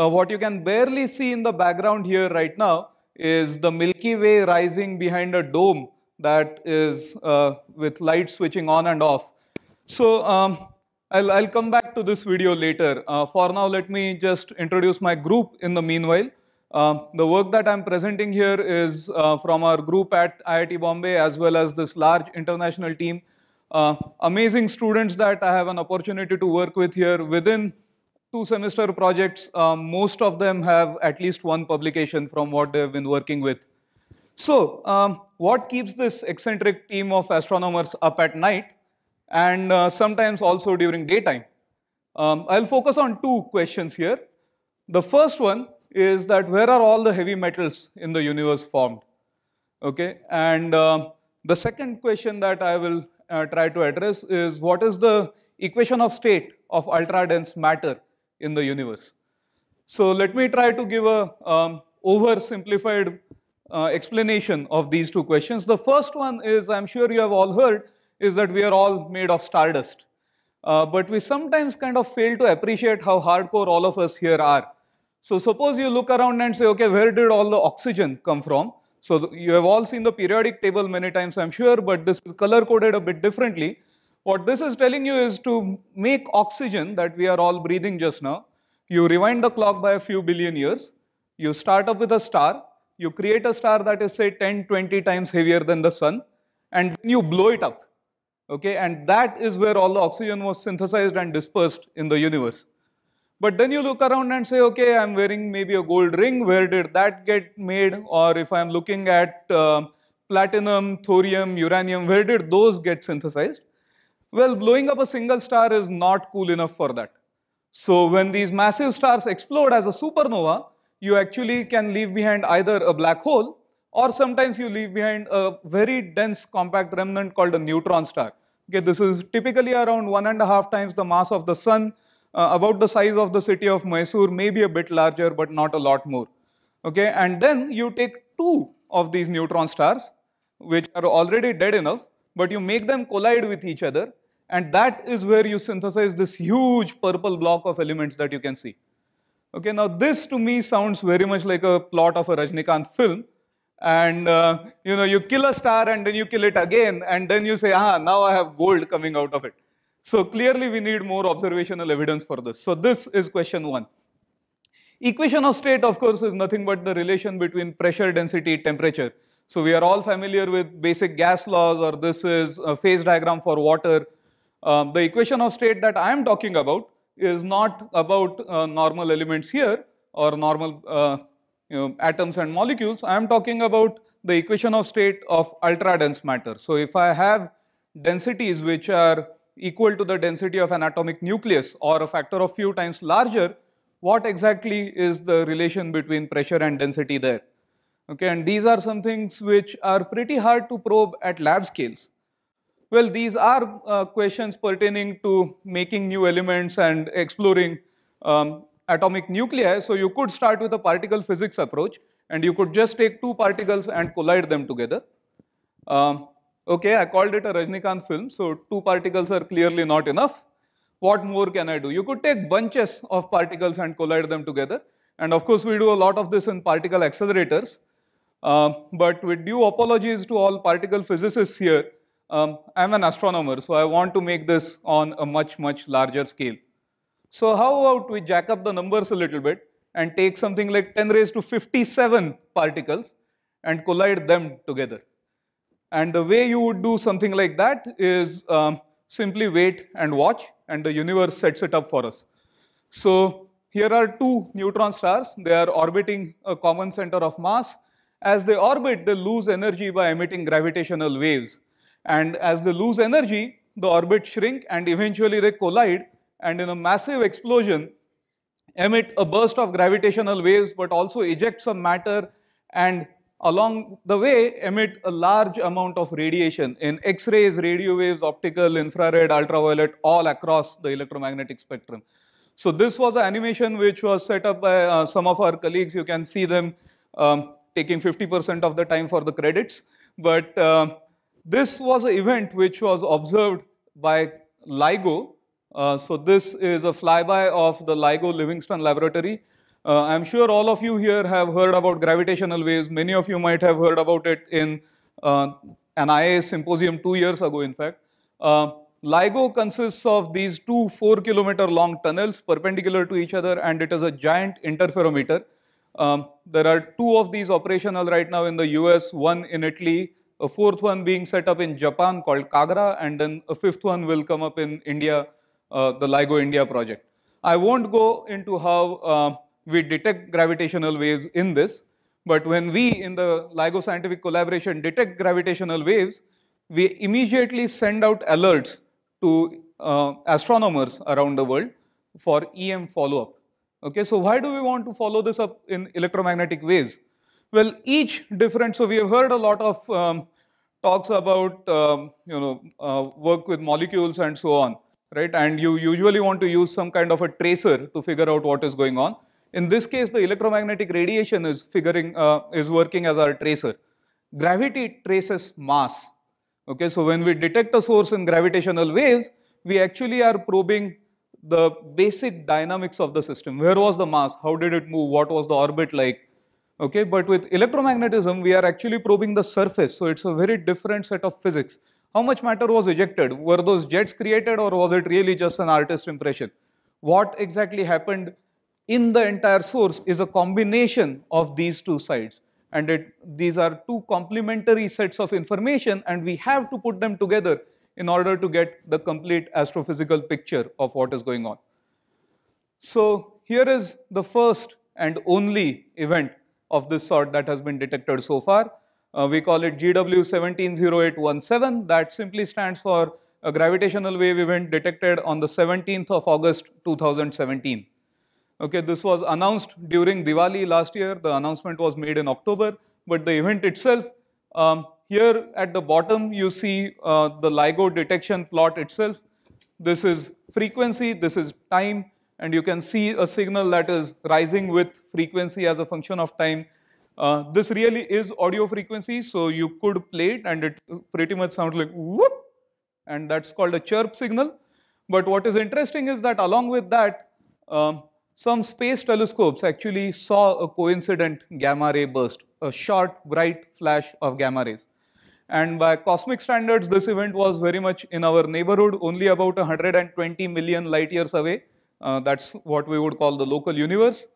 What you can barely see in the background here right now is the Milky Way rising behind a dome that is with light switching on and off. So I'll come back to this video later. For now, let me just introduce my group in the meanwhile. The work that I'm presenting here is from our group at IIT Bombay as well as this large international team. Amazing students that I have an opportunity to work with here within 2-semester projects. Most of them have at least one publication from what they've been working with. So what keeps this eccentric team of astronomers up at night and sometimes also during daytime? I'll focus on two questions here. The first one is that where are all the heavy metals in the universe formed? Okay, and the second question that I will try to address is what is the equation of state of ultra-dense matter in the universe? So let me try to give a oversimplified explanation of these two questions. The first one is, I'm sure you have all heard, is that we are all made of stardust. But we sometimes kind of fail to appreciate how hardcore all of us here are. So suppose you look around and say, okay, where did all the oxygen come from? So you have all seen the periodic table many times, I'm sure, but this is color-coded a bit differently. What this is telling you is to make oxygen that we are all breathing just now, you rewind the clock by a few billion years, you start up with a star, you create a star that is, say, 10, 20 times heavier than the sun, and then you blow it up. Okay, and that is where all the oxygen was synthesized and dispersed in the universe. But then you look around and say, okay, I'm wearing maybe a gold ring, where did that get made? Or if I'm looking at platinum, thorium, uranium, where did those get synthesized? Well, blowing up a single star is not cool enough for that. So when these massive stars explode as a supernova, you actually can leave behind either a black hole, or sometimes you leave behind a very dense compact remnant called a neutron star. Okay, this is typically around 1.5 times the mass of the sun, about the size of the city of Mysore, maybe a bit larger, but not a lot more. Okay, and then you take two of these neutron stars, which are already dead enough, but you make them collide with each other, and that is where you synthesize this huge purple block of elements that you can see. Okay, now this to me sounds very much like a plot of a Rajnikant film. And you kill a star and then you kill it again, and then you say, now I have gold coming out of it. So clearly we need more observational evidence for this. So this is question one. Equation of state, of course, is nothing but the relation between pressure, density, temperature. So we are all familiar with basic gas laws, or this is a phase diagram for water. The equation of state that I am talking about is not about normal elements here or normal atoms and molecules. I am talking about the equation of state of ultra-dense matter. So if I have densities which are equal to the density of an atomic nucleus or a factor of few times larger, what exactly is the relation between pressure and density there? Okay, and these are some things which are pretty hard to probe at lab scales. Well, these are questions pertaining to making new elements and exploring atomic nuclei. So you could start with a particle physics approach, and you could just take two particles and collide them together. Okay, I called it a Rajnikant film, so two particles are clearly not enough. What more can I do? You could take bunches of particles and collide them together. And of course, we do a lot of this in particle accelerators. But with due apologies to all particle physicists here, I'm an astronomer, so I want to make this on a much, much larger scale. So how about we jack up the numbers a little bit and take something like 10 raised to 57 particles and collide them together. And the way you would do something like that is simply wait and watch, and the universe sets it up for us. So here are two neutron stars. They are orbiting a common center of mass. As they orbit, they lose energy by emitting gravitational waves. And as they lose energy, the orbits shrink and eventually they collide, and in a massive explosion, emit a burst of gravitational waves, but also eject some matter, and along the way emit a large amount of radiation in X-rays, radio waves, optical, infrared, ultraviolet, all across the electromagnetic spectrum. So this was an animation which was set up by some of our colleagues. You can see them taking 50% of the time for the credits. But this was an event which was observed by LIGO. So this is a flyby of the LIGO Livingston laboratory. I'm sure all of you here have heard about gravitational waves. Many of you might have heard about it in an IAS symposium 2 years ago, in fact. Uh, LIGO consists of these two 4-kilometer long tunnels perpendicular to each other, and it is a giant interferometer. There are two of these operational right now in the US, one in Italy, a fourth one being set up in Japan called Kagra, and then a fifth one will come up in India, the LIGO India project. I won't go into how we detect gravitational waves in this, but when we in the LIGO scientific collaboration detect gravitational waves, we immediately send out alerts to astronomers around the world for EM follow-up. Okay, so why do we want to follow this up in electromagnetic waves? Well, each different, so we have heard a lot of talks about work with molecules and so on, right? And you usually want to use some kind of a tracer to figure out what is going on. In this case, the electromagnetic radiation is working as our tracer. Gravity traces mass. Okay, so when we detect a source in gravitational waves, we actually are probing the basic dynamics of the system. Where was the mass? How did it move? What was the orbit like? Okay, but with electromagnetism, we are actually probing the surface. So it's a very different set of physics. How much matter was ejected? Were those jets created, or was it really just an artist's impression? What exactly happened in the entire source is a combination of these two sides. And these are two complementary sets of information, and we have to put them together in order to get the complete astrophysical picture of what is going on. So here is the first and only event of this sort that has been detected so far. We call it GW170817. That simply stands for a gravitational wave event detected on the 17th of August 2017. Okay, this was announced during Diwali last year. The announcement was made in October, but the event itself, here at the bottom, you see the LIGO detection plot itself. This is frequency, this is time, and you can see a signal that is rising with frequency as a function of time. This really is audio frequency, so you could play it, and it pretty much sounds like whoop, and that's called a chirp signal. But what is interesting is that along with that, some space telescopes actually saw a coincident gamma ray burst, a short, bright flash of gamma rays. And by cosmic standards, this event was very much in our neighborhood, only about 120 million light years away. That's what we would call the local universe.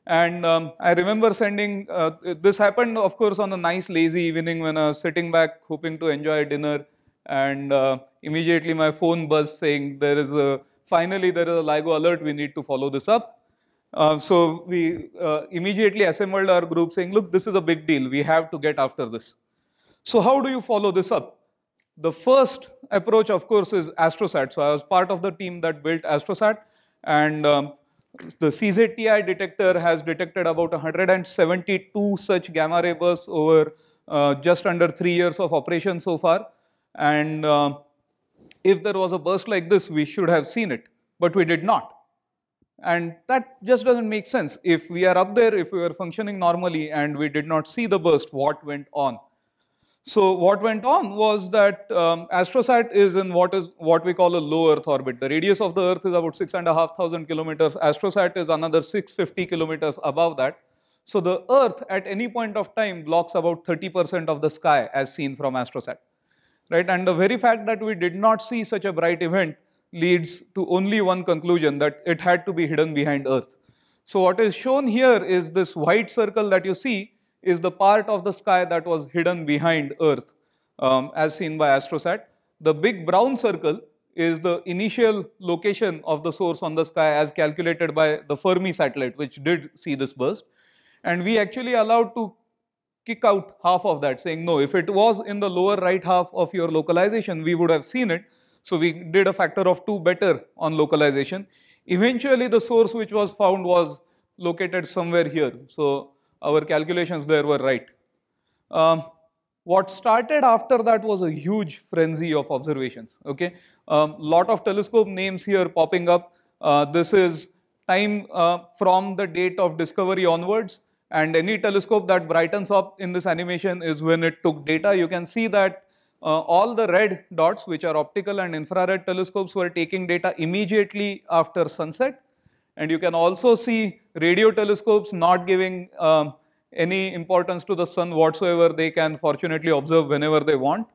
And I remember sending, this happened, of course, on a nice lazy evening when I was sitting back hoping to enjoy dinner. And immediately my phone buzzed saying, finally there is a LIGO alert, we need to follow this up. So we immediately assembled our group saying, look, this is a big deal. We have to get after this. So how do you follow this up? The first approach, of course, is AstroSat. So I was part of the team that built AstroSat. And the CZTI detector has detected about 172 such gamma ray bursts over just under 3 years of operation so far. And if there was a burst like this, we should have seen it, but we did not. And that just doesn't make sense. If we are up there, if we were functioning normally and we did not see the burst, what went on? So what went on was that AstroSat is in what we call a low Earth orbit. The radius of the Earth is about 6,500 kilometers. AstroSat is another 650 kilometers above that. So the Earth at any point of time blocks about 30% of the sky as seen from AstroSat. Right? And the very fact that we did not see such a bright event leads to only one conclusion, that it had to be hidden behind Earth. So what is shown here is this white circle that you see is the part of the sky that was hidden behind Earth, as seen by AstroSat. The big brown circle is the initial location of the source on the sky as calculated by the Fermi satellite, which did see this burst. And we actually allowed to kick out half of that, saying, no, if it was in the lower right half of your localization, we would have seen it. So we did a factor of 2 better on localization. Eventually, the source which was found was located somewhere here. So our calculations there were right. What started after that was a huge frenzy of observations. Okay, lot of telescope names here popping up. This is time from the date of discovery onwards, and any telescope that brightens up in this animation is when it took data. You can see that all the red dots, which are optical and infrared telescopes, were taking data immediately after sunset. And you can also see radio telescopes not giving any importance to the sun whatsoever. They can fortunately observe whenever they want.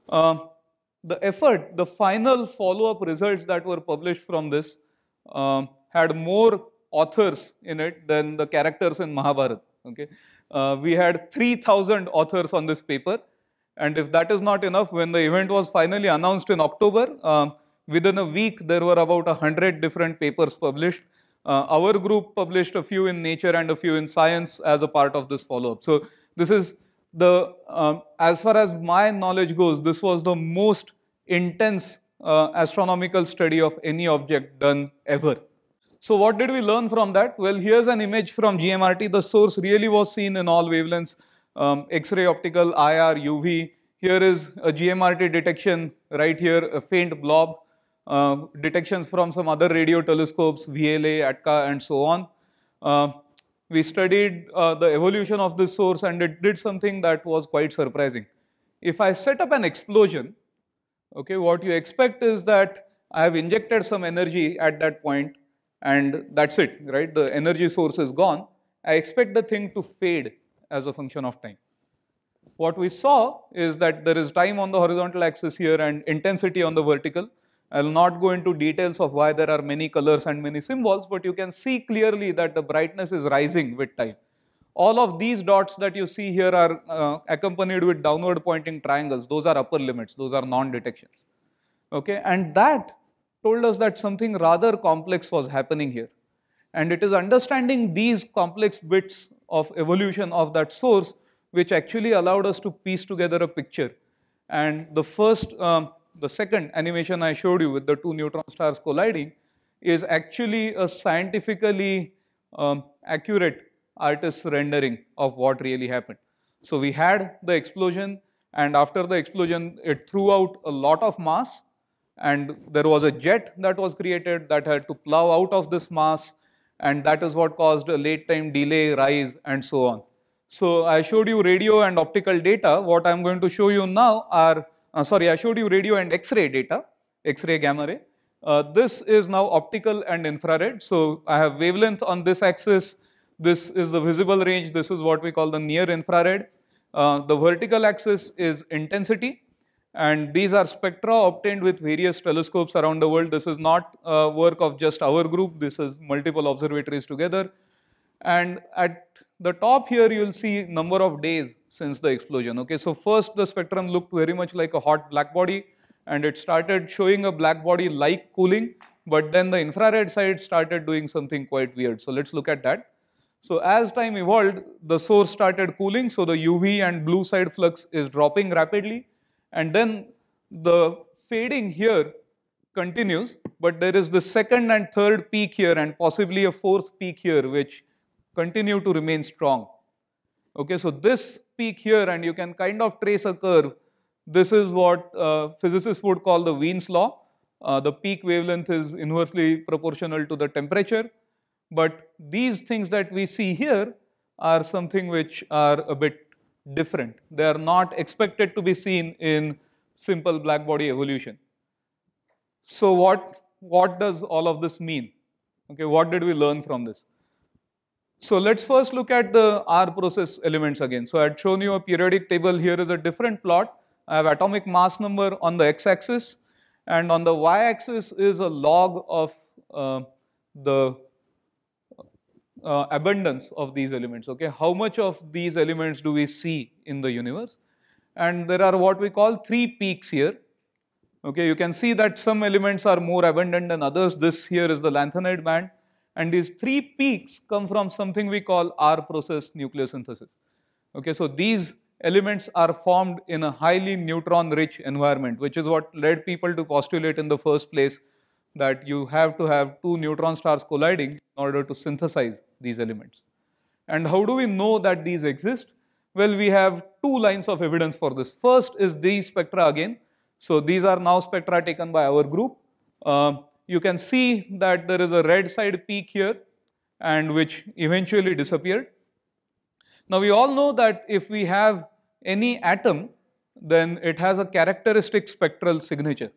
The final follow-up results that were published from this had more authors in it than the characters in Mahabharata. Okay, we had 3,000 authors on this paper, and if that is not enough, when the event was finally announced in October, within a week there were about 100 different papers published. Our group published a few in Nature and a few in Science as a part of this follow-up. So this is as far as my knowledge goes, this was the most intense astronomical study of any object done ever. So what did we learn from that? Well, here's an image from GMRT. The source really was seen in all wavelengths, X-ray, optical, IR, UV. Here is a GMRT detection right here, a faint blob. Detections from some other radio telescopes, VLA, ATCA, and so on. We studied the evolution of this source, and it did something that was quite surprising. If I set up an explosion, okay, what you expect is that I have injected some energy at that point, and that's it, right? The energy source is gone. I expect the thing to fade as a function of time. What we saw is that there is time on the horizontal axis here and intensity on the vertical. I will not go into details of why there are many colors and many symbols, but you can see clearly that the brightness is rising with time. All of these dots that you see here are accompanied with downward pointing triangles. Those are upper limits. Those are non-detections. Okay, and that told us that something rather complex was happening here. And it is understanding these complex bits of evolution of that source which actually allowed us to piece together a picture. And the second animation I showed you with the two neutron stars colliding is actually a scientifically accurate artist's rendering of what really happened. So we had the explosion, and after the explosion, it threw out a lot of mass, and there was a jet that was created that had to plow out of this mass, and that is what caused a late time delay, rise, and so on. So I showed you radio and optical data. What I'm going to show you now are I showed you radio and X-ray data, X-ray, gamma ray. This is now optical and infrared. So I have wavelength on this axis. This is the visible range. This is what we call the near infrared. The vertical axis is intensity. And these are spectra obtained with various telescopes around the world. This is not work of just our group. This is multiple observatories together. And at the top here, you will see number of days since the explosion. Okay, so first the spectrum looked very much like a hot black body, and it started showing a black body like cooling, but then the infrared side started doing something quite weird. So let's look at that. So as time evolved, the source started cooling, so the UV and blue side flux is dropping rapidly, and then the fading here continues, but there is the second and third peak here and possibly a fourth peak here which continue to remain strong. Okay, so this peak here, and you can kind of trace a curve. This is what physicists would call the Wien's law. The peak wavelength is inversely proportional to the temperature. But these things that we see here are something which are a bit different. They are not expected to be seen in simple black body evolution. So what does all of this mean? Okay, what did we learn from this? So let's first look at the R process elements again. So I had shown you a periodic table. Here is a different plot. I have atomic mass number on the x-axis, and on the y-axis is a log of the abundance of these elements. Okay, how much of these elements do we see in the universe? And there are what we call 3 peaks here. Okay, you can see that some elements are more abundant than others. This here is the lanthanide band. And these 3 peaks come from something we call R process nucleosynthesis. Okay, so these elements are formed in a highly neutron-rich environment, which is what led people to postulate in the first place that you have to have 2 neutron stars colliding in order to synthesize these elements. And how do we know that these exist? Well, we have 2 lines of evidence for this. First is these spectra again. So these are now spectra taken by our group. You can see that there is a red side peak here, and which eventually disappeared. Now we all know that if we have any atom, then it has a characteristic spectral signature,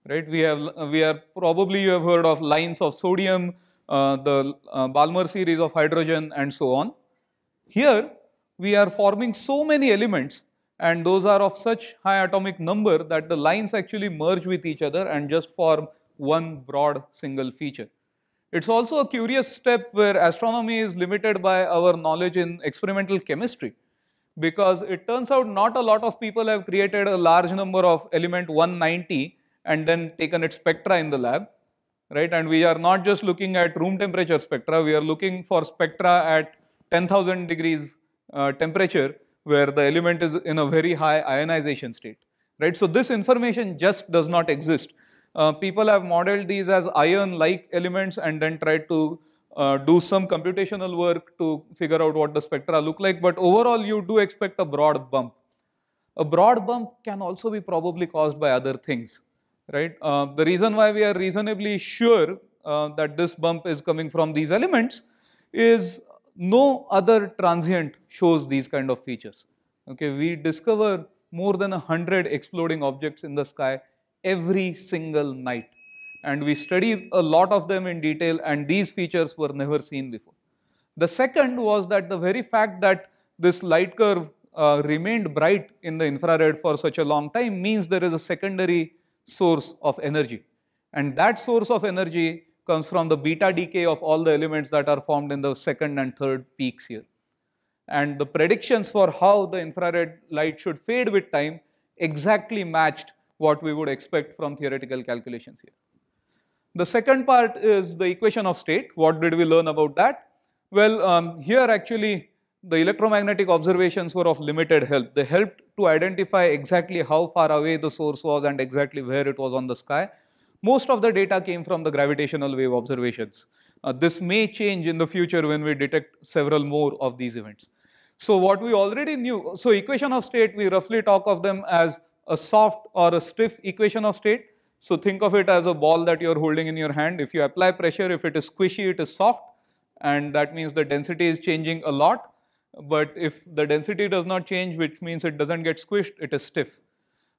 right? You have heard of lines of sodium, the Balmer series of hydrogen, and so on. Here, we are forming so many elements, and those are of such high atomic number that the lines actually merge with each other and just form one broad single feature. It's also a curious step where astronomy is limited by our knowledge in experimental chemistry, because it turns out not a lot of people have created a large number of element 190 and then taken its spectra in the lab, right? And we are not just looking at room temperature spectra, we are looking for spectra at 10,000 degrees temperature, where the element is in a very high ionization state, right? So this information just does not exist. People have modeled these as iron-like elements and then tried to do some computational work to figure out what the spectra look like, but overall you do expect a broad bump. A broad bump can also be probably caused by other things, right? The reason why we are reasonably sure that this bump is coming from these elements is no other transient shows these kind of features. Okay, we discover more than 100 exploding objects in the sky every single night, and we study a lot of them in detail, and these features were never seen before. The second was that the very fact that this light curve remained bright in the infrared for such a long time means there is a secondary source of energy, and that source of energy comes from the beta decay of all the elements that are formed in the second and third peaks here. And the predictions for how the infrared light should fade with time exactly matched what we would expect from theoretical calculations here. The second part is the equation of state. What did we learn about that? Well, here actually the electromagnetic observations were of limited help. They helped to identify exactly how far away the source was and exactly where it was on the sky. Most of the data came from the gravitational wave observations. This may change in the future when we detect several more of these events. So what we already knew, so equation of state, we roughly talk of them as a soft or a stiff equation of state. So think of it as a ball that you're holding in your hand. If you apply pressure, if it is squishy, it is soft, and that means the density is changing a lot. But if the density does not change, which means it doesn't get squished, it is stiff.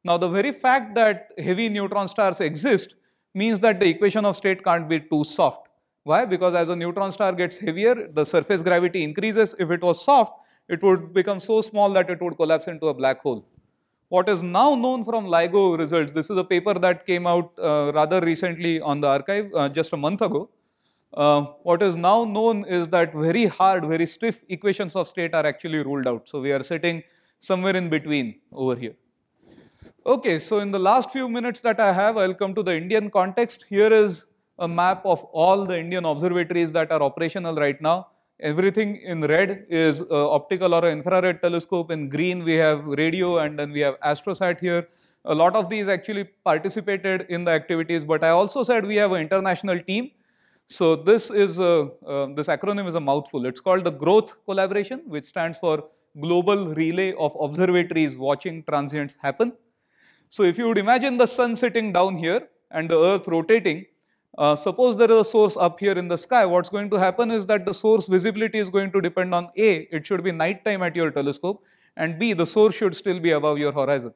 Now the very fact that heavy neutron stars exist means that the equation of state can't be too soft. Why? Because as a neutron star gets heavier, the surface gravity increases. If it was soft, it would become so small that it would collapse into a black hole. What is now known from LIGO results, this is a paper that came out rather recently on the archive, just a month ago. What is now known is that very hard, very stiff equations of state are actually ruled out. So we are sitting somewhere in between over here. Okay, so in the last few minutes that I have, I'll come to the Indian context. Here is a map of all the Indian observatories that are operational right now. Everything in red is optical or infrared telescope. In green, we have radio, and then we have AstroSat here. A lot of these actually participated in the activities, but I also said we have an international team. So this acronym is a mouthful. It's called the Growth Collaboration, which stands for Global Relay of Observatories Watching Transients Happen. So if you would imagine the sun sitting down here and the earth rotating, suppose there is a source up here in the sky, what's going to happen is that the source visibility is going to depend on A, it should be night time at your telescope, and B, the source should still be above your horizon.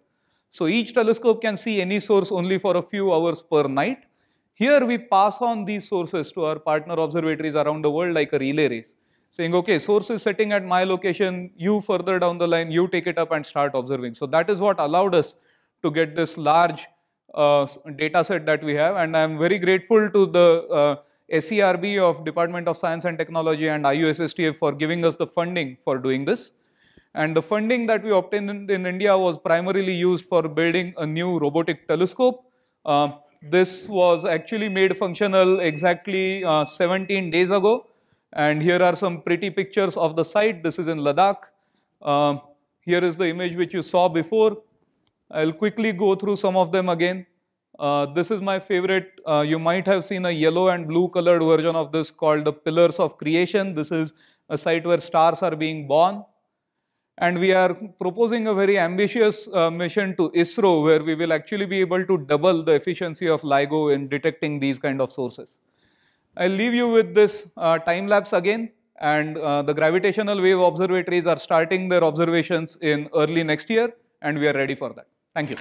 So each telescope can see any source only for a few hours per night. Here we pass on these sources to our partner observatories around the world like a relay race, saying, okay, source is sitting at my location, you further down the line, you take it up and start observing. So that is what allowed us to get this large data set that we have, and I am very grateful to the SERB of Department of Science and Technology and IUSSTF for giving us the funding for doing this. And the funding that we obtained in India was primarily used for building a new robotic telescope. This was actually made functional exactly 17 days ago, and here are some pretty pictures of the site. This is in Ladakh. Here is the image which you saw before. I'll quickly go through some of them again. This is my favorite. You might have seen a yellow and blue colored version of this called the Pillars of Creation. This is a site where stars are being born. And we are proposing a very ambitious mission to ISRO, where we will actually be able to double the efficiency of LIGO in detecting these kind of sources. I'll leave you with this time lapse again. And the gravitational wave observatories are starting their observations in early next year, and we are ready for that. Thank you.